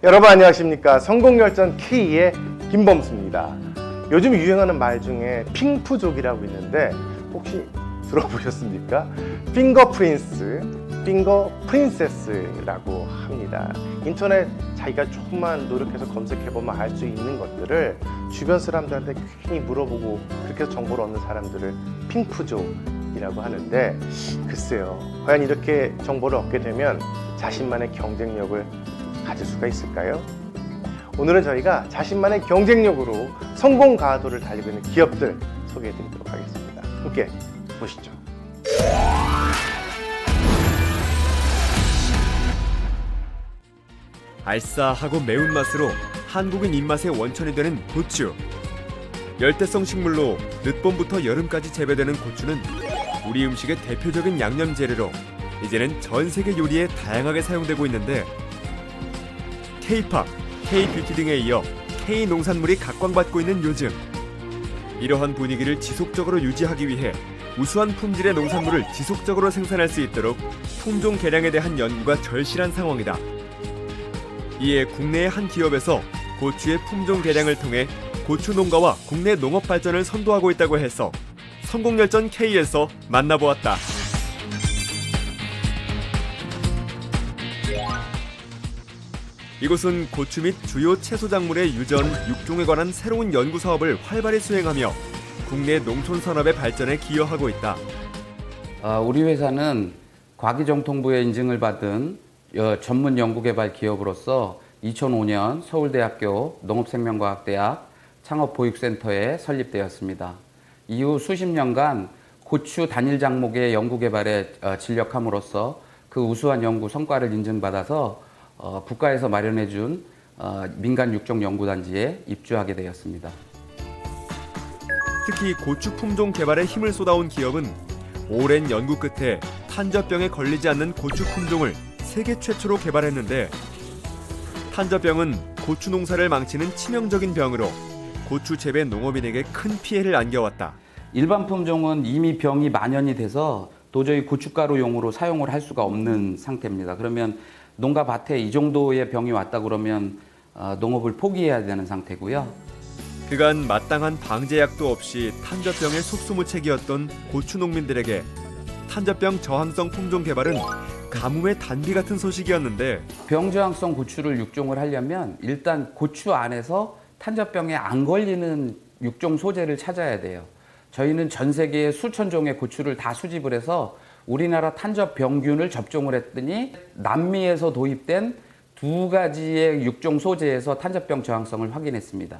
여러분 안녕하십니까. 성공열전 K의 김범수입니다. 요즘 유행하는 말 중에 핑푸족이라고 있는데 혹시 들어보셨습니까? 핑거 프린스, 핑거 프린세스라고 합니다. 인터넷 자기가 조금만 노력해서 검색해보면 알 수 있는 것들을 주변 사람들한테 괜히 물어보고 그렇게 해서 정보를 얻는 사람들을 핑푸족이라고 하는데, 글쎄요, 과연 이렇게 정보를 얻게 되면 자신만의 경쟁력을 가질 수가 있을까요? 오늘은 저희가 자신만의 경쟁력으로 성공 가도를 달리고 있는 기업들 소개해 드리도록 하겠습니다. 함께 보시죠. 알싸하고 매운맛으로 한국인 입맛의 원천이 되는 고추. 열대성 식물로 늦봄부터 여름까지 재배되는 고추는 우리 음식의 대표적인 양념 재료로 이제는 전 세계 요리에 다양하게 사용되고 있는데, K-팝, K-뷰티 등에 이어 K-농산물이 각광받고 있는 요즘, 이러한 분위기를 지속적으로 유지하기 위해 우수한 품질의 농산물을 지속적으로 생산할 수 있도록 품종 개량에 대한 연구가 절실한 상황이다. 이에 국내의 한 기업에서 고추의 품종 개량을 통해 고추 농가와 국내 농업 발전을 선도하고 있다고 해서 성공열전 K에서 만나보았다. 이곳은 고추 및 주요 채소 작물의 유전, 육종에 관한 새로운 연구 사업을 활발히 수행하며 국내 농촌 산업의 발전에 기여하고 있다. 우리 회사는 과기정통부의 인증을 받은 전문 연구개발 기업으로서 2005년 서울대학교 농업생명과학대학 창업보육센터에 설립되었습니다. 이후 수십 년간 고추 단일 작목의 연구개발에 진력함으로써 그 우수한 연구 성과를 인증받아서 국가에서 마련해준 민간 육종 연구단지에 입주하게 되었습니다. 특히 고추 품종 개발에 힘을 쏟아온 기업은 오랜 연구 끝에 탄저병에 걸리지 않는 고추 품종을 세계 최초로 개발했는데, 탄저병은 고추 농사를 망치는 치명적인 병으로 고추 재배 농업인에게 큰 피해를 안겨왔다. 일반 품종은 이미 병이 만연이 돼서 도저히 고춧가루용으로 사용을 할 수가 없는 상태입니다. 그러면 농가 밭에 이 정도의 병이 왔다 그러면 농업을 포기해야 되는 상태고요. 그간 마땅한 방제약도 없이 탄저병의 속수무책이었던 고추 농민들에게 탄저병 저항성 품종 개발은 가뭄의 단비 같은 소식이었는데, 병저항성 고추를 육종을 하려면 일단 고추 안에서 탄저병에 안 걸리는 육종 소재를 찾아야 돼요. 저희는 전 세계의 수천 종의 고추를 다 수집을 해서 우리나라 탄저병균을 접종을 했더니 남미에서 도입된 2가지의 육종 소재에서 탄저병 저항성을 확인했습니다.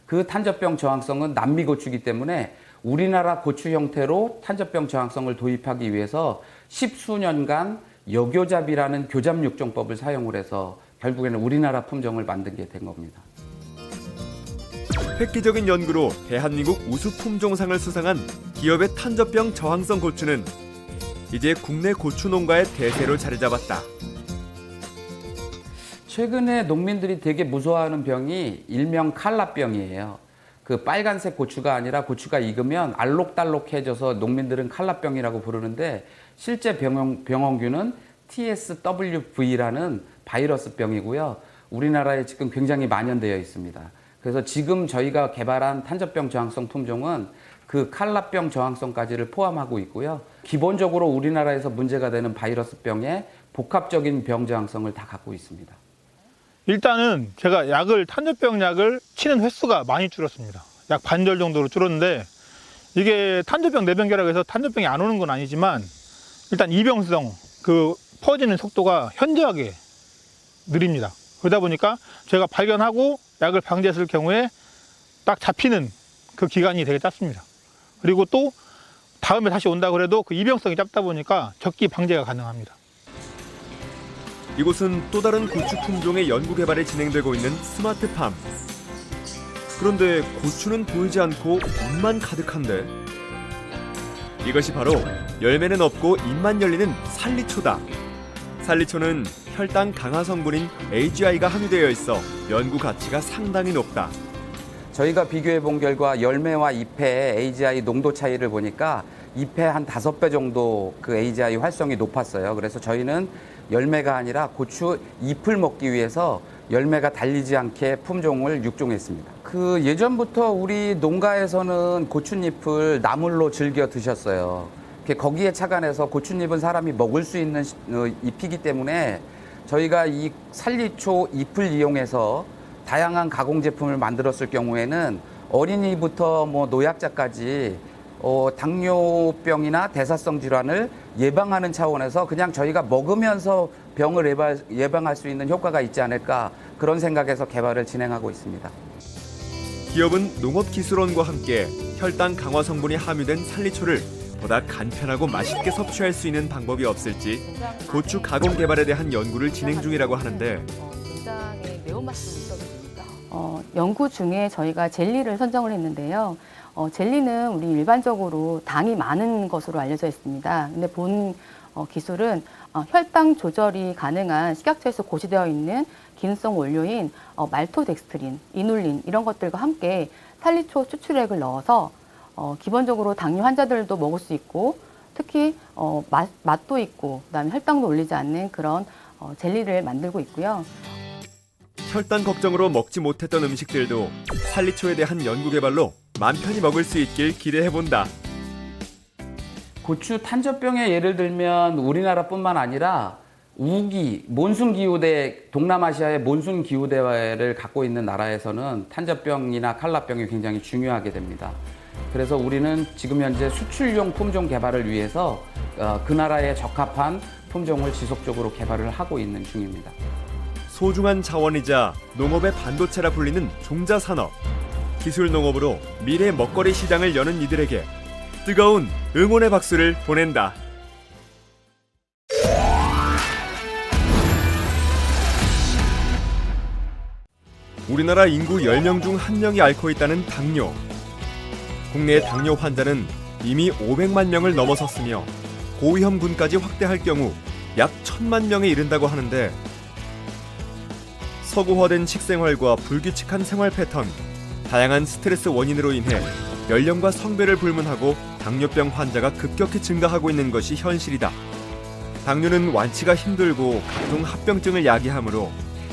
그 탄저병 저항성은 남미 고추이기 때문에 우리나라 고추 형태로 탄저병 저항성을 도입하기 위해서 10수년간 여교잡이라는 교잡 육종법을 사용을 해서 결국에는 우리나라 품종을 만든 게 된 겁니다. 획기적인 연구로 대한민국 우수 품종상을 수상한 기업의 탄저병 저항성 고추는 이제 국내 고추 농가의 대세로 자리 잡았다. 최근에 농민들이 되게 무서워하는 병이 일명 칼라병이에요. 그 빨간색 고추가 아니라 고추가 익으면 알록달록해져서 농민들은 칼라병이라고 부르는데, 실제 병원균은 TSWV라는 바이러스병이고요. 우리나라에 지금 굉장히 만연되어 있습니다. 그래서 지금 저희가 개발한 탄저병 저항성 품종은 그 칼라병 저항성까지를 포함하고 있고요. 기본적으로 우리나라에서 문제가 되는 바이러스병의 복합적인 병 저항성을 다 갖고 있습니다. 일단은 제가 탄저병 약을 치는 횟수가 많이 줄었습니다. 약 반절 정도로 줄었는데, 이게 탄저병 내병계라고 해서 탄저병이 안 오는 건 아니지만 일단 이병성, 퍼지는 속도가 현저하게 느립니다. 그러다 보니까 제가 발견하고 약을 방제했을 경우에 딱 잡히는 그 기간이 되게 짧습니다. 그리고 또 다음에 다시 온다 그래도 그 이병성이 짧다 보니까 적기 방제가 가능합니다. 이곳은 또 다른 고추 품종의 연구 개발이 진행되고 있는 스마트팜. 그런데 고추는 보이지 않고 잎만 가득한데, 이것이 바로 열매는 없고 잎만 열리는 살리초다. 살리초는 혈당 강화 성분인 AGI가 함유되어 있어 연구 가치가 상당히 높다. 저희가 비교해 본 결과 열매와 잎의 AGI 농도 차이를 보니까 잎의 한 5배 정도 그 AGI 활성이 높았어요. 그래서 저희는 열매가 아니라 고추 잎을 먹기 위해서 열매가 달리지 않게 품종을 육종했습니다. 그 예전부터 우리 농가에서는 고추잎을 나물로 즐겨 드셨어요. 거기에 착안해서 고추잎은 사람이 먹을 수 있는 잎이기 때문에 저희가 이 살리초 잎을 이용해서 다양한 가공 제품을 만들었을 경우에는 어린이부터 뭐 노약자까지 당뇨병이나 대사성 질환을 예방하는 차원에서 그냥 저희가 먹으면서 병을 예방할 수 있는 효과가 있지 않을까 그런 생각에서 개발을 진행하고 있습니다. 기업은 농업기술원과 함께 혈당 강화 성분이 함유된 살리초를 보다 간편하고 맛있게 섭취할 수 있는 방법이 없을지 고추 가공 개발에 대한 연구를 진행 중이라고 하는데 굉장히 매운맛이 있어집니다. 연구 중에 저희가 젤리를 선정을 했는데요. 젤리는 우리 일반적으로 당이 많은 것으로 알려져 있습니다. 근데 본 기술은 혈당 조절이 가능한 식약처에서 고시되어 있는 기능성 원료인 말토덱스트린, 이눌린 이런 것들과 함께 살리초 추출액을 넣어서 기본적으로 당뇨 환자들도 먹을 수 있고 특히 맛도 있고 그다음에 혈당도 올리지 않는 그런 젤리를 만들고 있고요. 혈당 걱정으로 먹지 못했던 음식들도 살리초에 대한 연구 개발로 맘 편히 먹을 수 있길 기대해본다. 고추 탄저병의 예를 들면 우리나라뿐만 아니라 우기, 몬순기후대, 동남아시아의 몬순기후대를 갖고 있는 나라에서는 탄저병이나 칼라병이 굉장히 중요하게 됩니다. 그래서 우리는 지금 현재 수출용 품종 개발을 위해서 그 나라에 적합한 품종을 지속적으로 개발을 하고 있는 중입니다. 소중한 자원이자 농업의 반도체라 불리는 종자산업. 기술 농업으로 미래 먹거리 시장을 여는 이들에게 뜨거운 응원의 박수를 보낸다. 우리나라 인구 10명 중 1명이 앓고 있다는 당뇨. 국내 당뇨 환자는 이미 500만 명을 넘어섰으며 고위험군까지 확대할 경우 약 1000만 명에 이른다고 하는데 서구화된 식생활과 불규칙한 생활 패턴, 다양한 스트레스 원인으로 인해 연령과 성별을 불문하고 당뇨병 환자가 급격히 증가하고 있는 것이 현실이다. 당뇨는 완치가 힘들고 각종 합병증을 야기하므로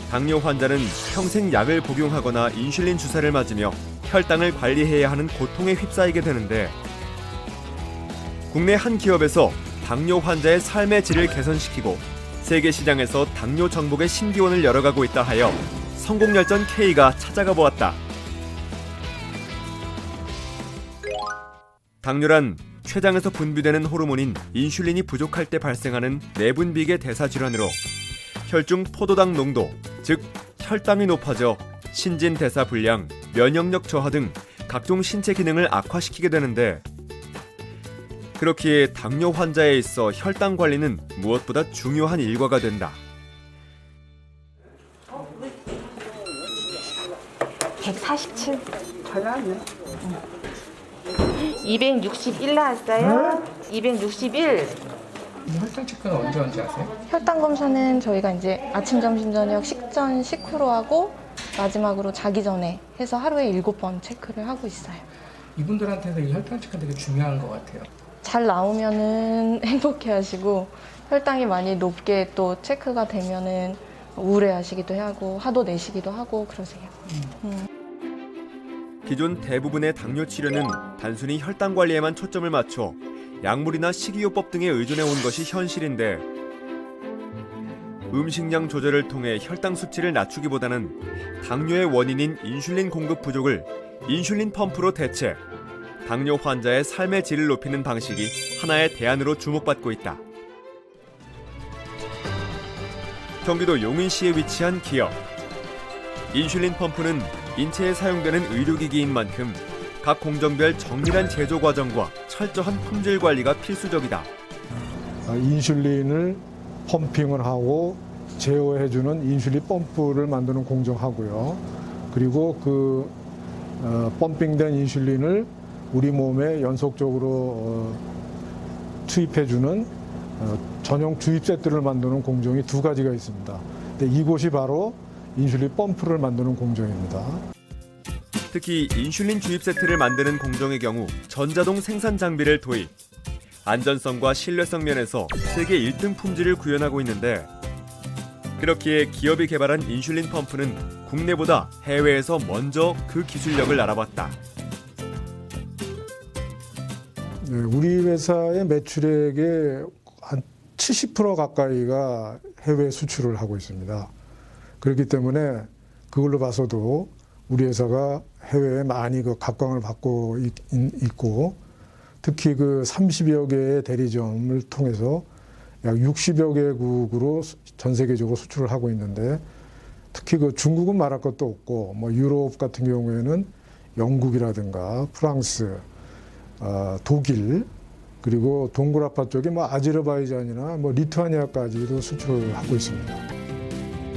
당뇨 환자는 평생 약을 복용하거나 인슐린 주사를 맞으며 혈당을 관리해야 하는 고통에 휩싸이게 되는데 국내 한 기업에서 당뇨 환자의 삶의 질을 개선시키고 세계 시장에서 당뇨 정복의 신기원을 열어가고 있다 하여 성공열전 K가 찾아가 보았다. 당뇨란 췌장에서 분비되는 호르몬인 인슐린이 부족할 때 발생하는 내분비계 대사 질환으로 혈중 포도당 농도, 즉 혈당이 높아져 신진 대사 불량, 면역력 저하 등 각종 신체 기능을 악화시키게 되는데 그렇기에 당뇨 환자에 있어 혈당 관리는 무엇보다 중요한 일과가 된다. 147. 잘 나왔네. 261 나왔어요. 261. 혈당 체크는 언제 하세요? 혈당 검사는 저희가 이제 아침, 점심, 저녁 식전, 식후로 하고 마지막으로 자기 전에 해서 하루에 7번 체크를 하고 있어요. 이분들한테는 이 혈당 체크가 되게 중요한 것 같아요. 잘 나오면은 행복해하시고 혈당이 많이 높게 또 체크가 되면은 우울해하시기도 하고 화도 내시기도 하고 그러세요. 기존 대부분의 당뇨 치료는 단순히 혈당 관리에만 초점을 맞춰 약물이나 식이요법 등에 의존해 온 것이 현실인데 음식량 조절을 통해 혈당 수치를 낮추기보다는 당뇨의 원인인 인슐린 공급 부족을 인슐린 펌프로 대체, 당뇨 환자의 삶의 질을 높이는 방식이 하나의 대안으로 주목받고 있다. 경기도 용인시에 위치한 기업. 인슐린 펌프는 인체에 사용되는 의료기기인 만큼 각 공정별 정밀한 제조 과정과 철저한 품질 관리가 필수적이다. 인슐린을 펌핑을 하고 제어해주는 인슐린 펌프를 만드는 공정하고요. 그리고 그 펌핑된 인슐린을 우리 몸에 연속적으로 투입해주는 전용 주입 세트를 만드는 공정이 2가지가 있습니다. 근데 이곳이 바로 인슐린 펌프를 만드는 공정입니다. 특히 인슐린 주입 세트를 만드는 공정의 경우 전자동 생산 장비를 도입. 안전성과 신뢰성 면에서 세계 1등 품질을 구현하고 있는데 그렇기에 기업이 개발한 인슐린 펌프는 국내보다 해외에서 먼저 그 기술력을 알아봤다. 네, 우리 회사의 매출액의 한 70% 가까이가 해외 수출을 하고 있습니다. 그렇기 때문에 그걸로 봐서도 우리 회사가 해외에 많이 그 각광을 받고 있고, 특히 그 30여 개의 대리점을 통해서 약 60여 개국으로 전 세계적으로 수출을 하고 있는데, 특히 그 중국은 말할 것도 없고, 뭐 유럽 같은 경우에는 영국이라든가 프랑스, 독일, 그리고 동굴아파 쪽에 뭐 아제르바이잔이나 뭐 리투아니아까지도 수출을 하고 있습니다.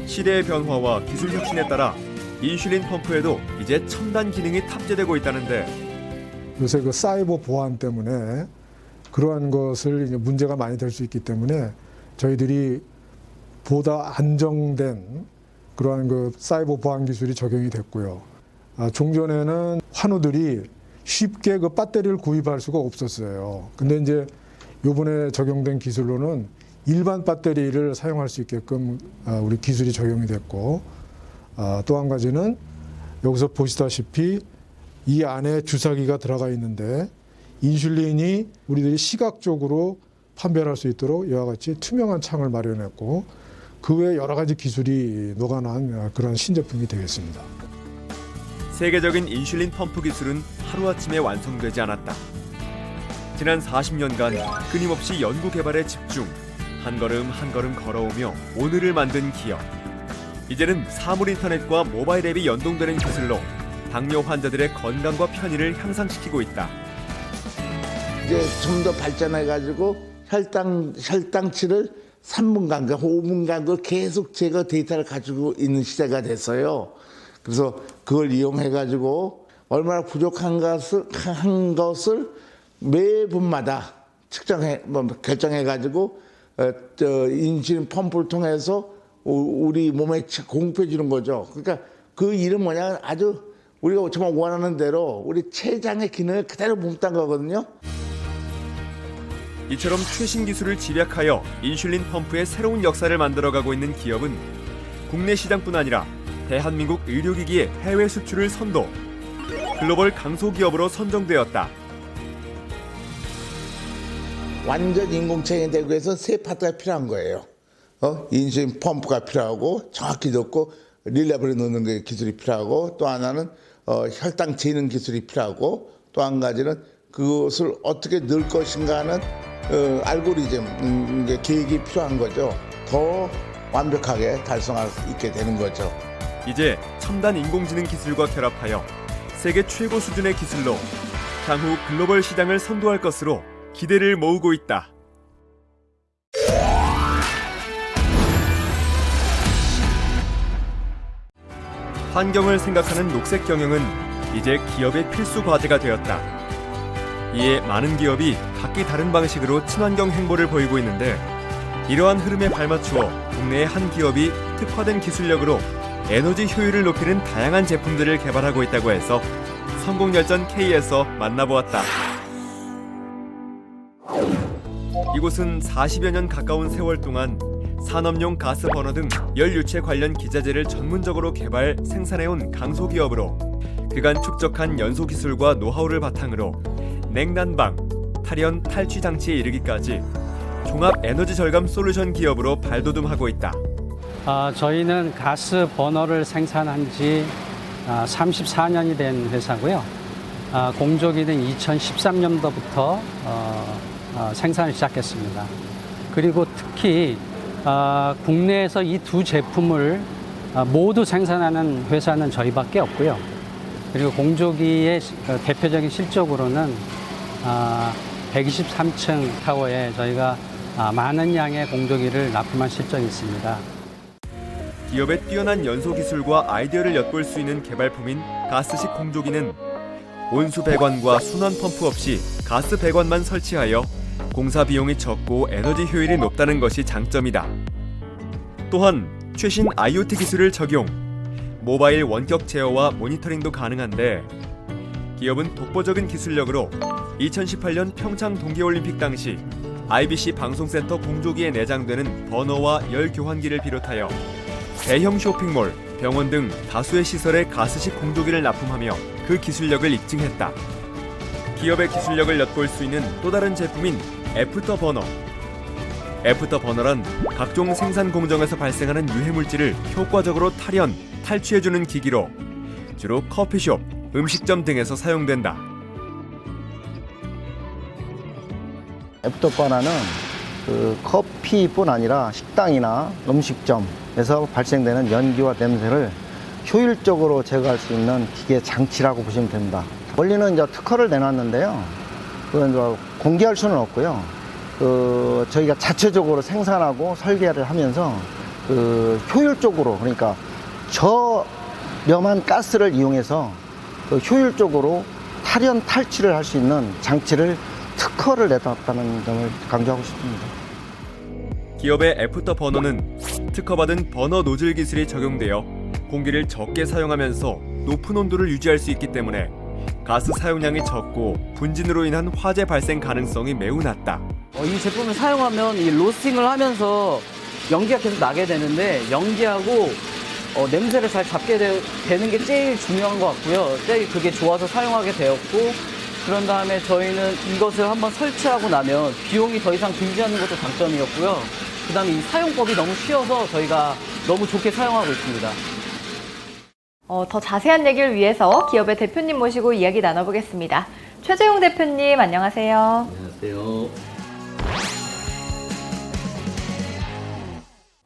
시대의 변화와 기술 혁신에 따라 인슐린 펌프에도 이제 첨단 기능이 탑재되고 있다는데, 요새 그 사이버 보안 때문에 그러한 것을 이제 문제가 많이 될 수 있기 때문에 저희들이 보다 안정된 그러한 그 사이버 보안 기술이 적용이 됐고요. 종전에는 환우들이 쉽게 그 배터리를 구입할 수가 없었어요. 근데 이제 요번에 적용된 기술로는 일반 배터리를 사용할 수 있게끔 우리 기술이 적용이 됐고, 또 한 가지는 여기서 보시다시피 이 안에 주사기가 들어가 있는데 인슐린이 우리들이 시각적으로 판별할 수 있도록 이와 같이 투명한 창을 마련했고, 그 외에 여러 가지 기술이 녹아난 그런 신제품이 되겠습니다. 세계적인 인슐린 펌프 기술은 하루아침에 완성되지 않았다. 지난 40년간 끊임없이 연구 개발에 집중, 한 걸음 한 걸음 걸어오며 오늘을 만든 기업. 이제는 사물 인터넷과 모바일 앱이 연동되는 기술로 당뇨 환자들의 건강과 편의를 향상시키고 있다. 이제 좀 더 발전해가지고 혈당치를 3분간, 5분간도 계속 제가 데이터를 가지고 있는 시대가 됐어요. 그래서 그걸 이용해가지고 얼마나 부족한 것을 매분마다 결정해가지고 인슐린 펌프를 통해서 우리 몸에 공급해 주는 거죠. 그러니까 그 일은 뭐냐, 아주 우리가 정말 원하는 대로 우리 췌장의 기능을 그대로 몸딴 거거든요. 이처럼 최신 기술을 집약하여 인슐린 펌프의 새로운 역사를 만들어가고 있는 기업은 국내 시장뿐 아니라 대한민국 의료기기의 해외 수출을 선도, 글로벌 강소기업으로 선정되었다. 완전 인공체형이 되기 위해서 세 파트가 필요한 거예요. 인슐린 펌프가 필요하고, 정확히 넣고 릴레버를 넣는 게 기술이 필요하고, 또 하나는 혈당 재는 기술이 필요하고, 또 한 가지는 그것을 어떻게 넣을 것인가 하는 알고리즘, 계획이 필요한 거죠. 더 완벽하게 달성할 수 있게 되는 거죠. 이제 첨단 인공지능 기술과 결합하여 세계 최고 수준의 기술로 향후 글로벌 시장을 선도할 것으로 기대를 모으고 있다. 환경을 생각하는 녹색 경영은 이제 기업의 필수 과제가 되었다. 이에 많은 기업이 각기 다른 방식으로 친환경 행보를 보이고 있는데, 이러한 흐름에 발맞추어 국내의 한 기업이 특화된 기술력으로 에너지 효율을 높이는 다양한 제품들을 개발하고 있다고 해서 성공열전 K에서 만나보았다. 이곳은 40여 년 가까운 세월 동안 산업용 가스 버너 등 열 유체 관련 기자재를 전문적으로 개발, 생산해온 강소기업으로 그간 축적한 연소 기술과 노하우를 바탕으로 냉난방, 탈연, 탈취 장치에 이르기까지 종합 에너지 절감 솔루션 기업으로 발돋움하고 있다. 저희는 가스 버너를 생산한 지 34년이 된 회사고요. 공조기는 2013년도부터 생산을 시작했습니다. 그리고 특히 국내에서 이 두 제품을 모두 생산하는 회사는 저희밖에 없고요. 그리고 공조기의 대표적인 실적으로는 123층 타워에 저희가 많은 양의 공조기를 납품한 실적이 있습니다. 기업의 뛰어난 연소 기술과 아이디어를 엿볼 수 있는 개발품인 가스식 공조기는 온수 배관과 순환 펌프 없이 가스 배관만 설치하여 공사 비용이 적고 에너지 효율이 높다는 것이 장점이다. 또한 최신 IoT 기술을 적용, 모바일 원격 제어와 모니터링도 가능한데, 기업은 독보적인 기술력으로 2018년 평창 동계올림픽 당시 IBC 방송센터 공조기에 내장되는 버너와 열 교환기를 비롯하여 대형 쇼핑몰, 병원 등 다수의 시설에 가스식 공조기를 납품하며 그 기술력을 입증했다. 기업의 기술력을 엿볼 수 있는 또 다른 제품인 애프터버너. 애프터버너란 각종 생산 공정에서 발생하는 유해물질을 효과적으로 탈연, 탈취해주는 기기로 주로 커피숍, 음식점 등에서 사용된다. 애프터버너는 그 커피뿐 아니라 식당이나 음식점에서 발생되는 연기와 냄새를 효율적으로 제거할 수 있는 기계 장치라고 보시면 됩니다. 원리는 이제 특허를 내놨는데요. 그건 이제 공개할 수는 없고요. 저희가 자체적으로 생산하고 설계를 하면서 효율적으로, 그러니까 저렴한 가스를 이용해서 효율적으로 탈연 탈취를 할 수 있는 장치를 특허를 내놨다는 점을 강조하고 싶습니다. 기업의 애프터버너는 특허받은 버너 노즐 기술이 적용되어 공기를 적게 사용하면서 높은 온도를 유지할 수 있기 때문에 가스 사용량이 적고 분진으로 인한 화재 발생 가능성이 매우 낮다. 이 제품을 사용하면 이 로스팅을 하면서 연기가 계속 나게 되는데 연기하고 냄새를 잘 잡게 되는 게 제일 중요한 것 같고요. 제일 그게 좋아서 사용하게 되었고, 그런 다음에 저희는 이것을 한번 설치하고 나면 비용이 더 이상 들지 않는 것도 장점이었고요. 그 다음에 이 사용법이 너무 쉬워서 저희가 너무 좋게 사용하고 있습니다. 더 자세한 얘기를 위해서 기업의 대표님 모시고 이야기 나눠보겠습니다. 최재용 대표님, 안녕하세요. 안녕하세요.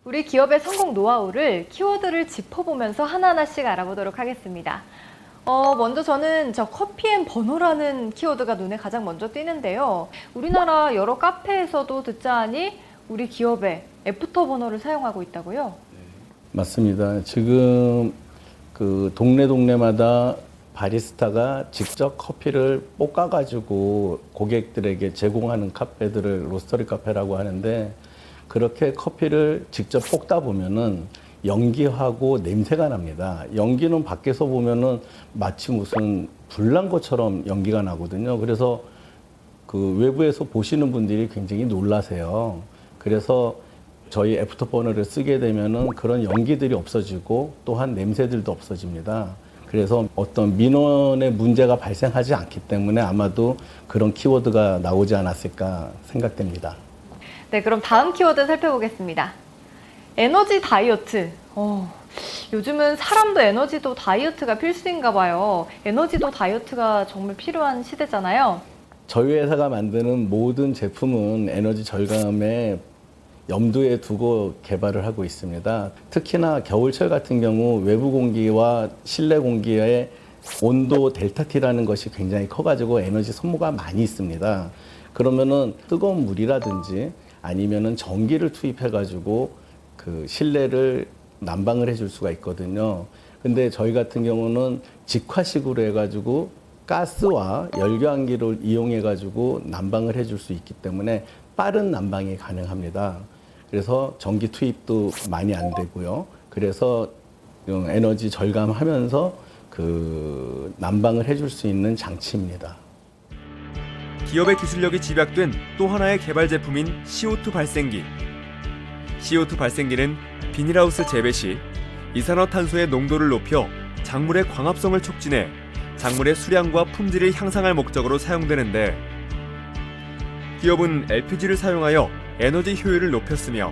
우리 기업의 성공 노하우를 키워드를 짚어보면서 하나하나씩 알아보도록 하겠습니다. 먼저 저는 저 커피앤버너라는 키워드가 눈에 가장 먼저 띄는데요. 우리나라 여러 카페에서도 듣자하니 우리 기업의 애프터버너를 사용하고 있다고요? 맞습니다. 지금 그 동네마다 바리스타가 직접 커피를 볶아가지고 고객들에게 제공하는 카페들을 로스터리 카페라고 하는데, 그렇게 커피를 직접 볶다 보면은 연기하고 냄새가 납니다. 연기는 밖에서 보면은 마치 무슨 불난 것처럼 연기가 나거든요. 그래서 그 외부에서 보시는 분들이 굉장히 놀라세요. 그래서 저희 애프터버너를 쓰게 되면은 그런 연기들이 없어지고 또한 냄새들도 없어집니다. 그래서 어떤 민원의 문제가 발생하지 않기 때문에 아마도 그런 키워드가 나오지 않았을까 생각됩니다. 네, 그럼 다음 키워드 살펴보겠습니다. 에너지 다이어트. 요즘은 사람도 에너지도 다이어트가 필수인가 봐요. 에너지도 다이어트가 정말 필요한 시대잖아요. 저희 회사가 만드는 모든 제품은 에너지 절감에 염두에 두고 개발을 하고 있습니다. 특히나 겨울철 같은 경우 외부 공기와 실내 공기의 온도 델타 T라는 것이 굉장히 커가지고 에너지 소모가 많이 있습니다. 그러면은 뜨거운 물이라든지 아니면은 전기를 투입해가지고 그 실내를 난방을 해줄 수가 있거든요. 근데 저희 같은 경우는 직화식으로 해가지고 가스와 열교환기를 이용해가지고 난방을 해줄 수 있기 때문에 빠른 난방이 가능합니다. 그래서 전기 투입도 많이 안 되고요. 그래서 에너지 절감하면서 그 난방을 해줄 수 있는 장치입니다. 기업의 기술력이 집약된 또 하나의 개발 제품인 CO2 발생기. CO2 발생기는 비닐하우스 재배 시 이산화탄소의 농도를 높여 작물의 광합성을 촉진해 작물의 수량과 품질을 향상할 목적으로 사용되는데, 기업은 LPG를 사용하여 에너지 효율을 높였으며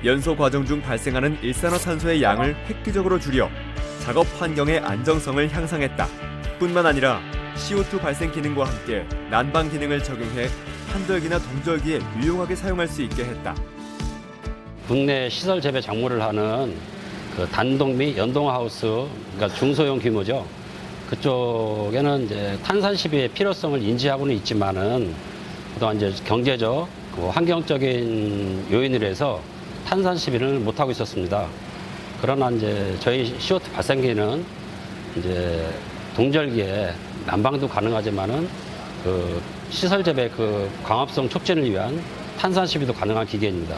연소 과정 중 발생하는 일산화탄소의 양을 획기적으로 줄여 작업 환경의 안정성을 향상했다. 뿐만 아니라 CO2 발생 기능과 함께 난방 기능을 적용해 한절기나 동절기에 유용하게 사용할 수 있게 했다. 국내 시설 재배 작물을 하는 그 단독 및 연동 하우스, 그러니까 중소형 규모죠. 그쪽에는 이제 탄산 시비의 필요성을 인지하고는 있지만은 그동안 이제 경제적, 환경적인 요인으로 해서 탄산 시비를 못 하고 있었습니다. 그러나 이제 저희 CO2 발생기는 이제 동절기에 난방도 가능하지만은 그 시설 재배 그 광합성 촉진을 위한 탄산 시비도 가능한 기계입니다.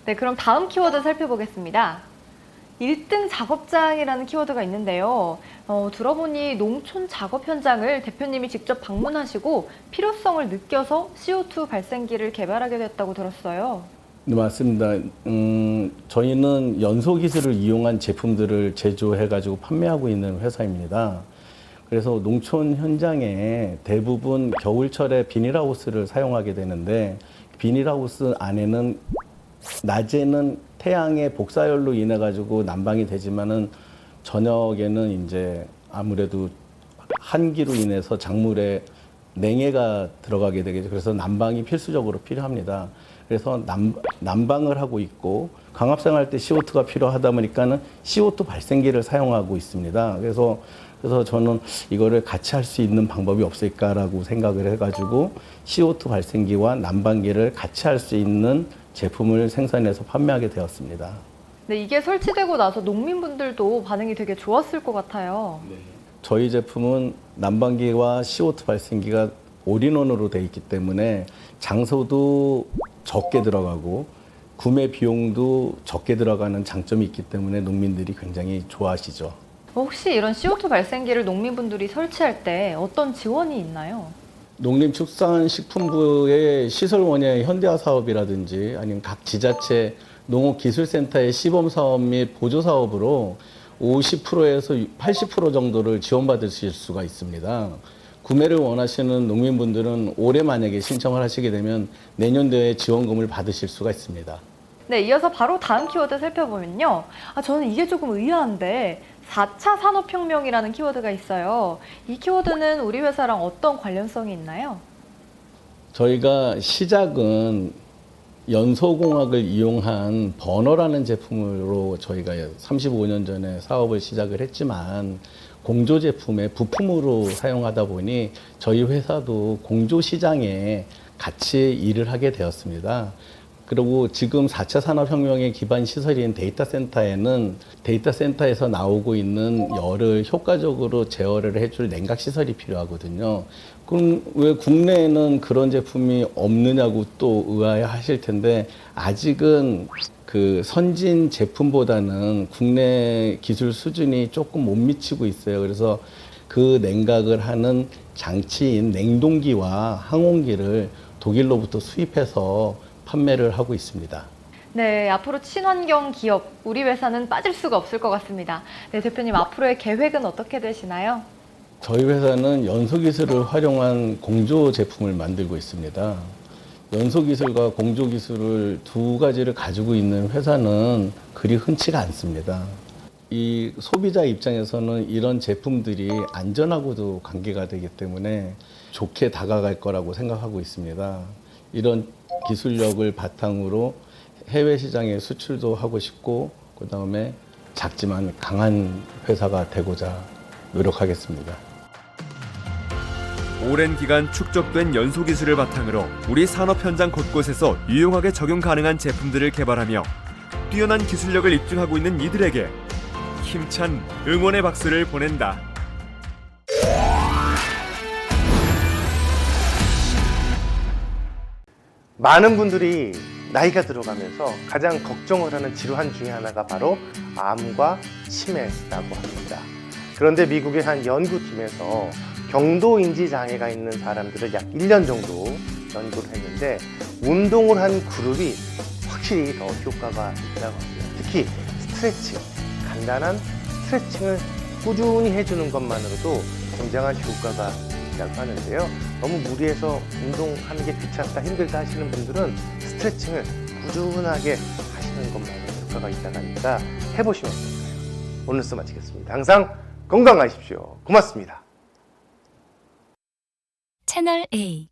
네, 그럼 다음 키워드 살펴보겠습니다. 1등 작업장이라는 키워드가 있는데요. 들어보니 농촌 작업 현장을 대표님이 직접 방문하시고 필요성을 느껴서 CO2 발생기를 개발하게 됐다고 들었어요. 네, 맞습니다. 저희는 연소 기술을 이용한 제품들을 제조해가지고 판매하고 있는 회사입니다. 그래서 농촌 현장에 대부분 겨울철에 비닐하우스를 사용하게 되는데 비닐하우스 안에는 낮에는 태양의 복사열로 인해 가지고 난방이 되지만은 저녁에는 이제 아무래도 한기로 인해서 작물에 냉해가 들어가게 되겠죠. 그래서 난방이 필수적으로 필요합니다. 그래서 난방을 하고 있고 광합생활 때 CO2가 필요하다 보니까는 CO2 발생기를 사용하고 있습니다. 그래서 저는 이거를 같이 할 수 있는 방법이 없을까라고 생각을 해가지고 CO2 발생기와 난방기를 같이 할 수 있는 제품을 생산해서 판매하게 되었습니다. 네, 이게 설치되고 나서 농민분들도 반응이 되게 좋았을 것 같아요. 저희 제품은 난방기와 CO2 발생기가 올인원으로 되어 있기 때문에 장소도 적게 들어가고 구매 비용도 적게 들어가는 장점이 있기 때문에 농민들이 굉장히 좋아하시죠. 혹시 이런 CO2 발생기를 농민분들이 설치할 때 어떤 지원이 있나요? 농림축산식품부의 시설원의 현대화 사업이라든지 아니면 각 지자체 농업기술센터의 시범사업 및 보조사업으로 50%에서 80% 정도를 지원받으실 수가 있습니다. 구매를 원하시는 농민분들은 올해 만약에 신청을 하시게 되면 내년도에 지원금을 받으실 수가 있습니다. 네, 이어서 바로 다음 키워드 살펴보면요. 저는 이게 조금 의아한데 4차 산업혁명이라는 키워드가 있어요. 이 키워드는 우리 회사랑 어떤 관련성이 있나요? 저희가 시작은 연소공학을 이용한 버너라는 제품으로 저희가 35년 전에 사업을 시작을 했지만 공조 제품의 부품으로 사용하다 보니 저희 회사도 공조 시장에 같이 일을 하게 되었습니다. 그리고 지금 4차 산업혁명의 기반 시설인 데이터 센터에는 데이터 센터에서 나오고 있는 열을 효과적으로 제어를 해줄 냉각 시설이 필요하거든요. 그럼 왜 국내에는 그런 제품이 없느냐고 또 의아해하실 텐데 아직은 그 선진 제품보다는 국내 기술 수준이 조금 못 미치고 있어요. 그래서 그 냉각을 하는 장치인 냉동기와 항온기를 독일로부터 수입해서 판매를 하고 있습니다. 네, 앞으로 친환경 기업, 우리 회사는 빠질 수가 없을 것 같습니다. 네, 대표님 앞으로의 계획은 어떻게 되시나요? 저희 회사는 연소기술을 활용한 공조 제품을 만들고 있습니다. 연소기술과 공조기술을 두 가지를 가지고 있는 회사는 그리 흔치가 않습니다. 이 소비자 입장에서는 이런 제품들이 안전하고도 관계가 되기 때문에 좋게 다가갈 거라고 생각하고 있습니다. 이런 기술력을 바탕으로 해외 시장에 수출도 하고 싶고 그다음에 작지만 강한 회사가 되고자 노력하겠습니다. 오랜 기간 축적된 연소 기술을 바탕으로 우리 산업 현장 곳곳에서 유용하게 적용 가능한 제품들을 개발하며 뛰어난 기술력을 입증하고 있는 이들에게 힘찬 응원의 박수를 보낸다. 많은 분들이 나이가 들어가면서 가장 걱정을 하는 질환 중에 하나가 바로 암과 치매라고 합니다. 그런데 미국의 한 연구팀에서 경도인지 장애가 있는 사람들을 약 1년 정도 연구를 했는데 운동을 한 그룹이 확실히 더 효과가 있다고 합니다. 특히 스트레칭, 간단한 스트레칭을 꾸준히 해주는 것만으로도 굉장한 효과가 있다고 하는데요. 너무 무리해서 운동하는 게 귀찮다, 힘들다 하시는 분들은 스트레칭을 꾸준하게 하시는 것만으로 효과가 있다고 하니까 해보시면 어떨까요? 오늘 수업 마치겠습니다. 항상 건강하십시오. 고맙습니다. 채널 A